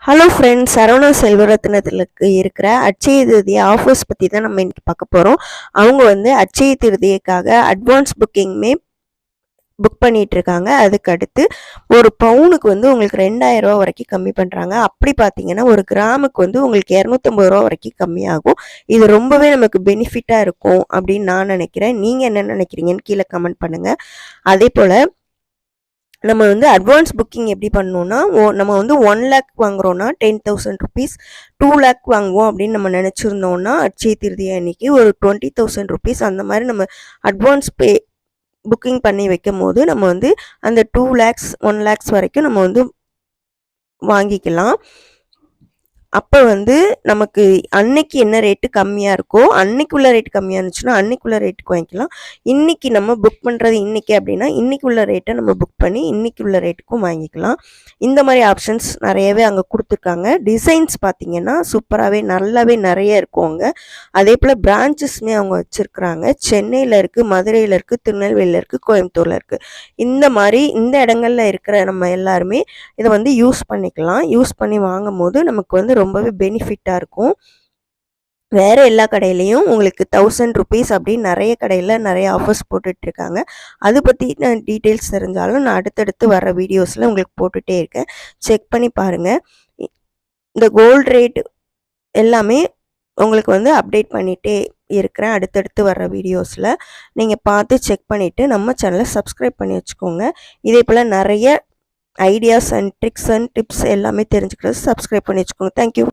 Hello friends, Saravana செல்வரத்னத்துக்கு இருக்கிற Akshaya Tritiya offers பற்றி தான் நம்ம இன்றைக்கி பார்க்க போகிறோம். அவங்க வந்து அட்சய திருதியைக்காக அட்வான்ஸ் புக்கிங்குமே புக் பண்ணிகிட்ருக்காங்க. அதுக்கு அடுத்து ஒரு பவுனுக்கு வந்து உங்களுக்கு 2000 ரூபா வரைக்கும் கம்மி பண்ணுறாங்க. அப்படி பார்த்தீங்கன்னா ஒரு கிராமுக்கு வந்து உங்களுக்கு 250 ரூபா வரைக்கும் கம்மியாகும். இது ரொம்பவே நமக்கு பெனிஃபிட்டாக இருக்கும் அப்படின்னு நான் நினைக்கிறேன். நீங்கள் என்ன நினைக்கிறீங்கன்னு கீழே கமெண்ட் பண்ணுங்கள். அதே போல் நம்ம வந்து அட்வான்ஸ் புக்கிங் எப்படி பண்ணணும்னா, நம்ம வந்து 1 லேக் வாங்குறோன்னா 10,000 ருபீஸ், 2 லேக் வாங்குவோம் அப்படின்னு நம்ம நினச்சிருந்தோம்னா அட்சய திருதியை அன்னைக்கு ஒரு 20,000 ருபீஸ் அந்த மாதிரி நம்ம அட்வான்ஸ் புக்கிங் பண்ணி வைக்கும் போது நம்ம வந்து அந்த 2 லேக்ஸ் 1 லேக்ஸ் வரைக்கும் நம்ம வந்து வாங்கிக்கலாம். அப்போ வந்து நமக்கு அன்னைக்கு என்ன ரேட்டு கம்மியாக இருக்கோ, அன்னைக்குள்ள ரேட்டு கம்மியாக இருந்துச்சுன்னா அன்னைக்குள்ள ரேட்டுக்கு வாங்கிக்கலாம். இன்றைக்கி நம்ம புக் பண்ணுறது இன்றைக்கி அப்படின்னா இன்றைக்குள்ள ரேட்டை நம்ம புக் பண்ணி இன்றைக்குள்ள ரேட்டுக்கும் வாங்கிக்கலாம். இந்த மாதிரி ஆப்ஷன்ஸ் நிறையவே அங்கே கொடுத்துருக்காங்க. டிசைன்ஸ் பார்த்திங்கன்னா சூப்பராகவே நல்லாவே நிறைய இருக்கும் அங்கே. அதே போல் பிரான்ச்சஸ்மே அவங்க வச்சுருக்குறாங்க. சென்னையில் இருக்குது, மதுரையில் இருக்குது, திருநெல்வேலியில் இருக்குது, கோயம்புத்தூரில் இருக்குது. இந்த மாதிரி இந்த இடங்களில் இருக்கிற நம்ம எல்லாருமே இதை வந்து யூஸ் பண்ணிக்கலாம். யூஸ் பண்ணி வாங்கும் போது நமக்கு வந்து ரொம்பவே பெனிஃபிட்டாக இருக்கும். வேறு எல்லா கடையிலையும் உங்களுக்கு 1000 ருபீஸ் அப்படின்னு நிறைய கடையில் நிறைய ஆஃபர்ஸ் போட்டுட்ருக்காங்க. அதை பற்றி நான் டீட்டெயில்ஸ் தெரிஞ்சாலும் நான் அடுத்தடுத்து வர வீடியோஸில் உங்களுக்கு போட்டுகிட்டே இருக்கேன். செக் பண்ணி பாருங்கள். இந்த கோல்டு ரேட் எல்லாமே உங்களுக்கு வந்து அப்டேட் பண்ணிகிட்டே இருக்கிறேன். அடுத்தடுத்து வர்ற வீடியோஸில் நீங்கள் பார்த்து செக் பண்ணிவிட்டு நம்ம சேனலை சப்ஸ்கிரைப் பண்ணி வச்சுக்கோங்க. இதே போல் நிறைய ideas and tricks and tips எல்லாமே தெரிஞ்சுக்கிறது சப்ஸ்கிரைப் பண்ணி வச்சுக்கோங்க. தேங்க்யூ.